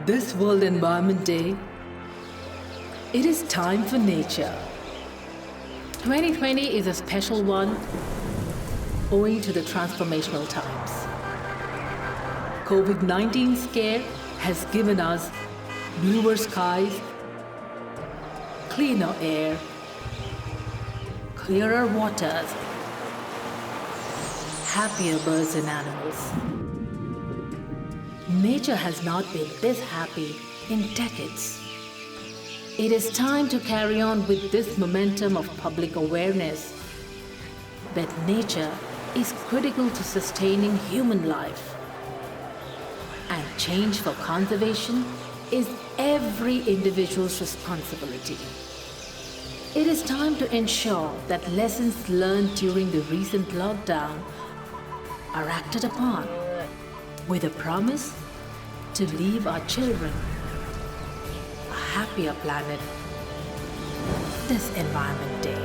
This World Environment Day, it is time for nature. 2020 is a special one owing to the transformational times. COVID-19 scare has given us bluer skies, cleaner air, clearer waters, happier birds and animals. Nature has not been this happy in decades. It is time to carry on with this momentum of public awareness that nature is critical to sustaining human life. And change for conservation is every individual's responsibility. It is time to ensure that lessons learned during the recent lockdown are acted upon with a promise to leave our children a happier planet this Environment Day.